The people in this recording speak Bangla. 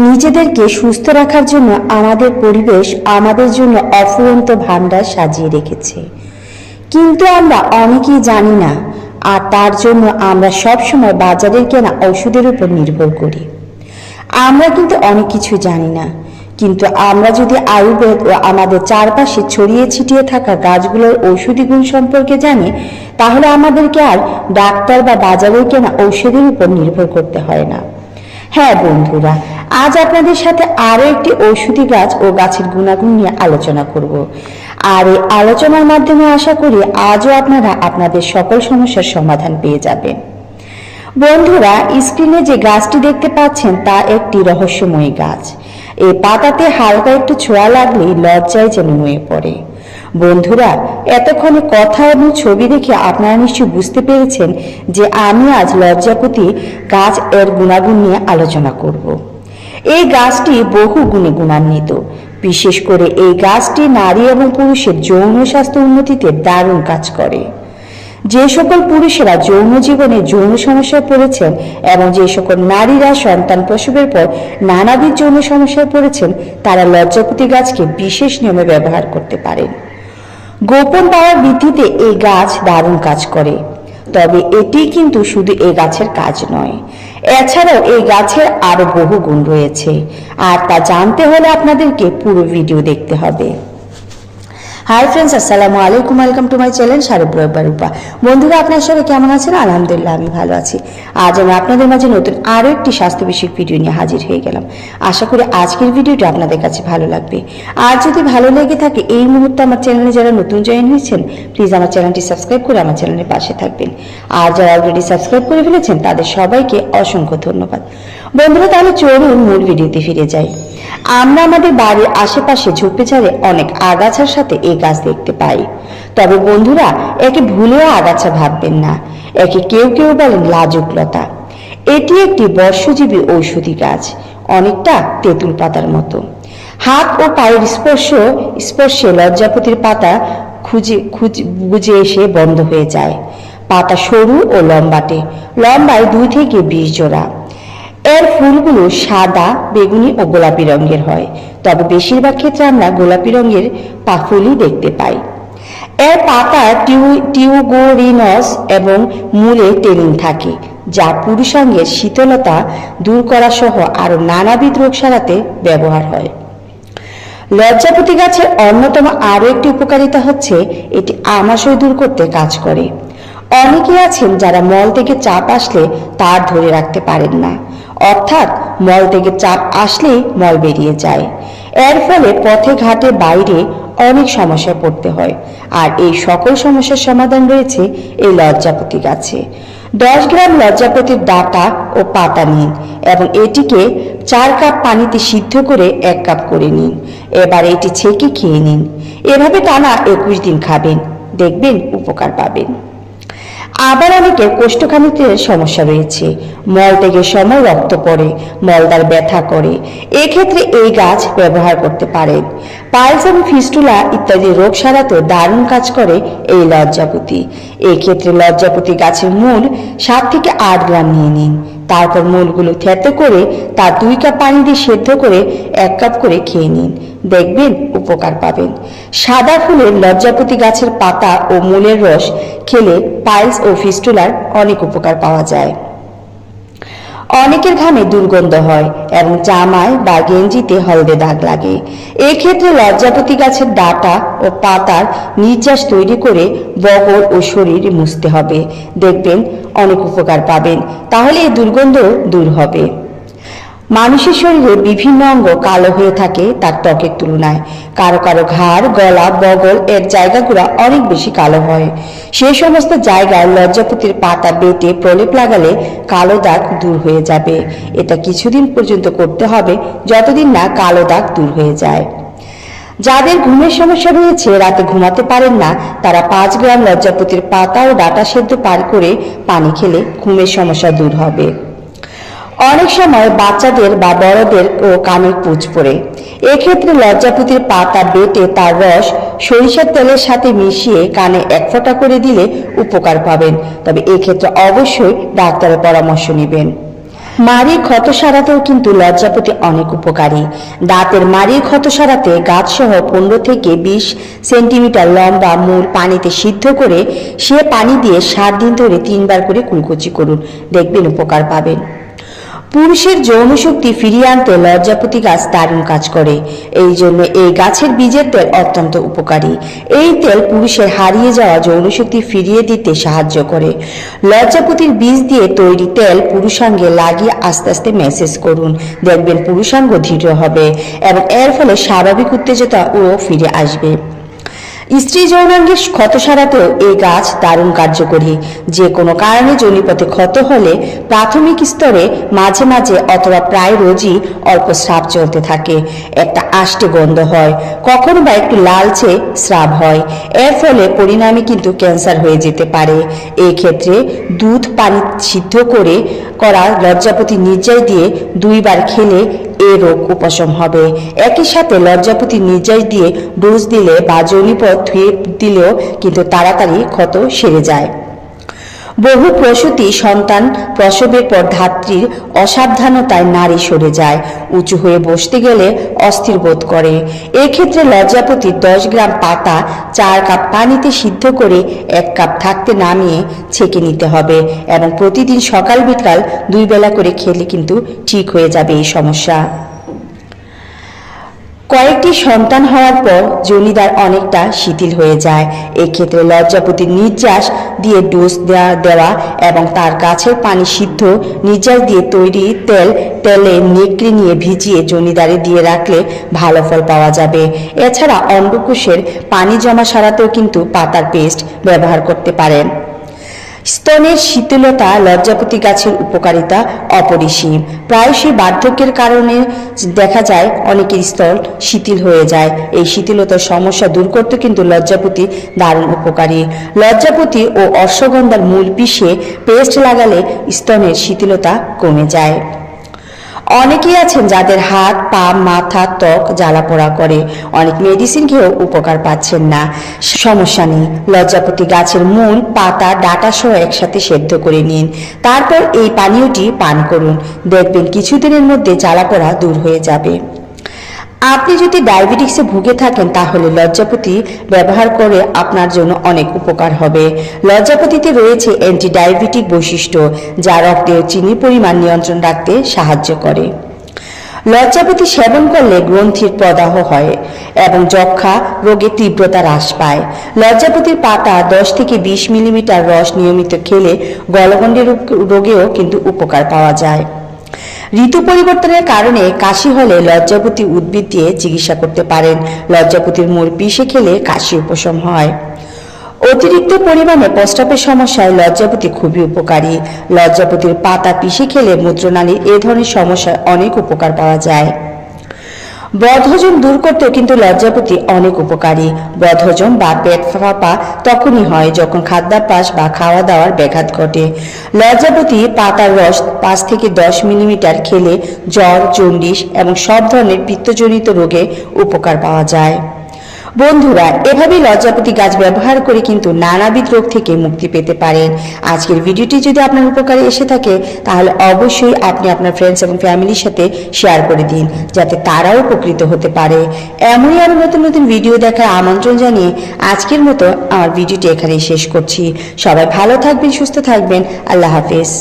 নিজেদেরকে সুস্থ রাখার জন্য আমাদের পরিবেশ আমাদের জন্য অফুরন্ত ভান্ডার সাজিয়ে রেখেছে, কিন্তু আমরা অনেকেই জানি না। আর তার জন্য আমরা সবসময় বাজারের কেনা ওষুধের উপর নির্ভর করি। আমরা কিন্তু অনেক কিছু জানি না, কিন্তু আমরা যদি আয়ুর্বেদ ও আমাদের চারপাশে ছড়িয়ে ছিটিয়ে থাকা গাছগুলোর ঔষধি গুণ সম্পর্কে জানি, তাহলে আমাদেরকে আর ডাক্তার বা বাজারের কেনা ঔষধের উপর নির্ভর করতে হয় না। হ্যাঁ বন্ধুরা, আজ আপনাদের সাথে আরো একটি ঔষধি গাছ ও গাছের গুণাগুণ নিয়ে আলোচনা করব। আর এই আলোচনার মাধ্যমে আশা করি আজও আপনারা আপনাদের সকল সমস্যার সমাধান পেয়ে যাবেন। বন্ধুরা, স্ক্রিনে যে গাছটি দেখতে পাচ্ছেন তা একটি রহস্যময়ী গাছ। এই পাতাতে হালকা একটু ছোঁয়া লাগলেই লজ্জায় যেন নুয়ে পড়ে। বন্ধুরা, এতক্ষণে কথা এবং ছবি দেখে আপনারা নিশ্চয়ই বুঝতে পেরেছেন যে আমি আজ লজ্জাপতি গাছ এর গুণাগুণ নিয়ে আলোচনা করব। এই গাছটি বহু গুণে গুণান্বিত। বিশেষ করে এই গাছটি নারী এবং পুরুষের যৌন স্বাস্থ্য উন্নতিতে দারুণ কাজ করে। যে সকল পুরুষেরা যৌন জীবনে যৌন সমস্যায় পড়েছেন এবং যে সকল নারীরা সন্তান প্রসবের পর নানাবিধ যৌন সমস্যায় পড়েছেন, তারা লজ্জাপতি গাছকে বিশেষ নিয়মে ব্যবহার করতে পারেন। গোপন পাওয়ার বৃদ্ধিতে এই গাছ দারুণ কাজ করে। তবে এটি কিন্তু শুধু এই গাছের কাজ নয়, এছাড়াও এই গাছের আরো বহু গুণ রয়েছে, আর তা জানতে হলে আপনাদেরকে পুরো ভিডিও দেখতে হবে। হাই ফ্রেন্ডস, আসসালামু আলাইকুম, ওয়েলকাম টু মাই চ্যানেল রূপা। বন্ধুরা, আপনার সবাই কেমন আছেন? আলহামদুলিল্লাহ, আমি ভালো আছি। আজ আমি আপনাদের মাঝে নতুন আরো একটি স্বাস্থ্য বিষয়ক ভিডিও নিয়ে হাজির হয়ে গেলাম। আশা করি আজকের ভিডিওটি আপনাদের কাছে ভালো লাগবে। আর যদি ভালো লেগে থাকে, এই মুহূর্তে আমার চ্যানেলে যারা নতুন জয়েন হয়েছেন, প্লিজ আমার চ্যানেলটি সাবস্ক্রাইব করে আমার চ্যানেলের পাশে থাকবেন। আর যারা অলরেডি সাবস্ক্রাইব করে ফেলেছেন, তাদের সবাইকে অসংখ্য ধন্যবাদ। বন্ধুরা, তাহলে চলুন মূল ভিডিওতে ফিরে যাই। আমরা আমাদের বাড়ির আশেপাশে ঝোপে ঝাড়ে অনেক আগাছার সাথে এই গাছ দেখতে পাই। তবে বন্ধুরা, একে ভুলেও আগাছা ভাববেন না। একে কেউ কেউ বলেন লাজুক লতা। এটি একটি বর্ষজীবী ঔষধি গাছ, অনেকটা তেঁতুল পাতার মতো। হাত ও পায়ের স্পর্শে লজ্জাপতির পাতা বুঝে এসে বন্ধ হয়ে যায়। পাতা সরু ও লম্বায় 2 থেকে 20 জোড়া। এর ফুলগুলো সাদা, বেগুনি ও গোলাপি রঙের হয়, তবে বেশিরভাগ ক্ষেত্রে আমরা গোলাপি রঙের ফুলই দেখতে পাই। এর পাতা টিউগোরিনস এবং মূলে টেনিন থাকে, যা পুরুষাঙ্গের শীতলতা দূর করা সহ আরো নানাবিধ রোগ সারাতে ব্যবহার হয়। লজ্জাপতি গাছের অন্যতম আরো একটি উপকারিতা হচ্ছে এটি আমাশয় দূর করতে কাজ করে। অনেকে আছেন যারা মল থেকে চাপ আসলে তার ধরে রাখতে পারেন না, অর্থাৎ মল থেকে চাপ আসলেই মল বেরিয়ে যায়। এর ফলে পথে ঘাটে বাইরে অনেক সমস্যায় পড়তে হয়। আর এই সকল সমস্যার সমাধান রয়েছে এই লজ্জাপতি গাছে। 10 গ্রাম লজ্জাপতির ডাঁটা ও পাতা নিন এবং এটিকে 4 কাপ পানিতে সিদ্ধ করে 1 কাপ করে নিন। এবার এটি ছেঁকে খেয়ে নিন। এভাবে টানা 21 দিন খাবেন, দেখবেন উপকার পাবেন। আবার অনেকের কোষ্ঠকাঠিন্যের সমস্যা রয়েছে। মল থেকে সময় রক্ত পড়ে, মলদ্বার ব্যথা করে, এক্ষেত্রে এই গাছ ব্যবহার করতে পারেন। পাইলস এবং ফিস্টুলা ইত্যাদি রোগ সারাতে দারুণ কাজ করে এই লজ্জাপতি। এক্ষেত্রে লজ্জাপতি গাছের মূল 7 থেকে 8 গ্রাম নিয়ে নিন। তারপর মূলগুলো থেতো করে তার 2 কাপ পানি দিয়ে সেদ্ধ করে 1 কাপ করে খেয়ে নিন, দেখবেন উপকার পাবেন। সাদা ফুলের লজ্জাপতি গাছের পাতা ও মূলের রস খেলে পাইলস ও ফিস্টুলার অনেক উপকার পাওয়া যায়। অনেকের ঘামে দুর্গন্ধ হয় এবং জামায় বা গেঞ্জিতে হলদে দাগ লাগে। এক্ষেত্রে লজ্জাপতি গাছের ডাঁটা ও পাতার নির্যাস তৈরি করে বগল ও শরীর মুছতে হবে, দেখবেন অনেক উপকার পাবেন। তাহলে এই দুর্গন্ধ দূর হবে। মানুষের শরীরে বিভিন্ন অঙ্গ কালো হয়ে থাকে তার ত্বকের তুলনায়। কারো কারো ঘাড়, গলা, বগল এর জায়গাগুলো অনেক বেশি কালো হয়। সেই সমস্ত জায়গায় লজ্জাপতির পাতা বেটে প্রলেপ লাগালে কালো দাগ দূর হয়ে যাবে। এটা কিছুদিন পর্যন্ত করতে হবে, যতদিন না কালো দাগ দূর হয়ে যায়। যাদের ঘুমের সমস্যা রয়েছে, রাতে ঘুমাতে পারেন না, তারা 5 গ্রাম লজ্জাপতির পাতা ও ডাঁটা সেদ্ধ পার করে পানি খেলে ঘুমের সমস্যা দূর হবে। অনেক সময় বাচ্চাদের বা বড়দের ও কানে পুঁজ পড়ে। এক্ষেত্রে লজ্জাপতির পাতা বেটে তার রস সরিষার তেলের সাথে মিশিয়ে কানে 1 ফোঁটা করে দিলে উপকার পাবেন। তবে এক্ষেত্রে অবশ্যই ডাক্তারের পরামর্শ নেবেন। মাড়ির ক্ষত সারাতেও কিন্তু লজ্জাপতি অনেক উপকারী। দাঁতের মাড়ির ক্ষত সারাতে গাছসহ 15 থেকে 20 সেন্টিমিটার লম্বা মূল পানিতে সিদ্ধ করে সে পানি দিয়ে 7 দিন ধরে 3 বার করে কুলকুচি করুন, দেখবেন উপকার পাবেন। পুরুষের যৌন শক্তি ফিরিয়ে আনতে লজ্জাপতি গাছ দারুণ কাজ করে। এই জন্য এই গাছের বীজের তেল অত্যন্ত উপকারী। এই তেল পুরুষের হারিয়ে যাওয়া যৌন শক্তি ফিরিয়ে দিতে সাহায্য করে। লজ্জাপতির বীজ দিয়ে তৈরি তেল পুরুষাঙ্গে লাগিয়ে আস্তে আস্তে ম্যাসেজ করুন, দেখবেন পুরুষাঙ্গ দৃঢ় হবে এবং এর ফলে স্বাভাবিক উত্তেজনাও ফিরে আসবে। স্ত্রী যৌনাঙ্গের ক্ষত সারাতেও এই গাছ দারুণ কার্যকরী। যে কোনো কারণে যোনিপথে ক্ষত হলে প্রাথমিক স্তরে মাঝে মাঝে অথবা প্রায় রোজই অল্প স্রাব চলতে থাকে, একটা আষ্টে গন্ধ হয়, কখনো বা একটু লালচে স্রাব হয়। এর ফলে পরিণামে কিন্তু ক্যান্সার হয়ে যেতে পারে। এই ক্ষেত্রে দুধ পানি সিদ্ধ করে করা লজ্জাপতি নির্যাস দিয়ে 2 বার খেলে এ রোগ উপশম হবে। একই সাথে লজ্জাপতি নির্যাস দিয়ে ডোজ দিলে বা যোনিপথ ধুয়ে দিলেও কিন্তু তাড়াতাড়ি ক্ষত সেরে যায়। বহু প্রসূতি সন্তান প্রসবের পর ধাত্রীর অসাবধানতায় নাড়ি সরে যায়, উঁচু হয়ে বসতে গেলে অস্থির বোধ করে। এক্ষেত্রে লজ্জাপতির 10 গ্রাম পাতা 4 কাপ পানিতে সিদ্ধ করে 1 কাপ থাকতে নামিয়ে ছেঁকে নিতে হবে এবং প্রতিদিন সকাল বিকাল 2 বেলা করে খেলে কিন্তু ঠিক হয়ে যাবে এই সমস্যা। কয়েকটি সন্তান হওয়ার পর যোনিদ্বার অনেকটা শিথিল হয়ে যায়। এক্ষেত্রে লজ্জাপতির নির্যাস দিয়ে ডোজ দেওয়া এবং তার গাছের পানি সিদ্ধ নির্যাস দিয়ে তৈরি তেলে নেকড়ে নিয়ে ভিজিয়ে যোনিদ্বারে দিয়ে রাখলে ভালো ফল পাওয়া যাবে। এছাড়া অন্ডকোষের পানি জমা সারাতেও কিন্তু পাতার পেস্ট ব্যবহার করতে পারেন। স্তনের শীতলতা লজ্জাপতি গাছের উপকারিতা অপরিসীম। প্রায়শই বার্ধক্যের কারণে দেখা যায় অনেকের স্তন শিথিল হয়ে যায়। এই শিথিলতার সমস্যা দূর করতে কিন্তু লজ্জাপতি দারুণ উপকারী। লজ্জাপতি ও অশ্বগন্ধার মূল পিষে পেস্ট লাগালে স্তনের শিথিলতা কমে যায়। অনেকেই আছেন যাদের হাত পা মাথা ত্বক জ্বালাপোড়া করে, অনেক মেডিসিন খেয়েও উপকার পাচ্ছেন না। সমস্যা নেই, লজ্জাপতি গাছের মূল পাতা ডাঁটা সহ একসাথে সেদ্ধ করে নিন, তারপর এই পানীয়টি পান করুন, দেখবেন কিছুদিনের মধ্যে জ্বালাপোড়া দূর হয়ে যাবে। আপনি যদি ডায়াবেটিক্সে ভুগে থাকেন তাহলে লজ্জাপতি ব্যবহার করে আপনার জন্য অনেক উপকার হবে। লজ্জাপতিতে রয়েছে অ্যান্টি ডায়াবেটিক বৈশিষ্ট্য, যা রক্তে চিনির পরিমাণ নিয়ন্ত্রণ রাখতে সাহায্য করে। লজ্জাপতি সেবন করলে গ্রন্থির প্রদাহ হয় এবং যক্ষ্মা রোগের তীব্রতা হ্রাস পায়। লজ্জাপতির পাতা 10 থেকে 20 মিলিমিটার রস নিয়মিত খেলে গলগণ্ডের রোগেও কিন্তু উপকার পাওয়া যায়। ঋতু পরিবর্তনের কারণে কাশি হলে লজ্জাপতি উদ্ভিদ দিয়ে চিকিৎসা করতে পারেন। লজ্জাপতির মূল পিষে খেলে কাশি উপশম হয়। অতিরিক্ত পরিমাণে প্রস্রাবের সমস্যায় লজ্জাপতি খুবই উপকারী। লজ্জাপতির পাতা পিষে খেলে মূত্রনালীর এ ধরনের সমস্যায় অনেক উপকার পাওয়া যায়। বদহজম দূর করতেও কিন্তু লজ্জাপতি অনেক উপকারী। বদহজম বা পেট ফাঁপা তখনই হয় যখন খাদ্যাভ্যাস বা খাওয়া দাওয়ার ব্যাঘাত ঘটে। লজ্জাপতি পাতার রস 5 থেকে 10 মিলিমিটার খেলে জ্বর, জন্ডিস এবং সব ধরনের পিত্তজনিত রোগে উপকার পাওয়া যায়। বন্ধুরা, এভাবেই লজ্জাপতি গাছ ব্যবহার করে কিন্তু নানাবিধ রোগ থেকে মুক্তি পেতে পারেন। আজকের ভিডিওটি যদি আপনার উপকারে এসে থাকে তাহলে অবশ্যই আপনি আপনার ফ্রেন্ডস এবং ফ্যামিলির সাথে শেয়ার করে দিন, যাতে তারাও উপকৃত হতে পারে। এমনই আরো নতুন নতুন ভিডিও দেখার আমন্ত্রণ জানিয়ে আজকের মতো আমার ভিডিওটি এখানেই শেষ করছি। সবাই ভালো থাকবেন, সুস্থ থাকবেন। আল্লাহ হাফেজ।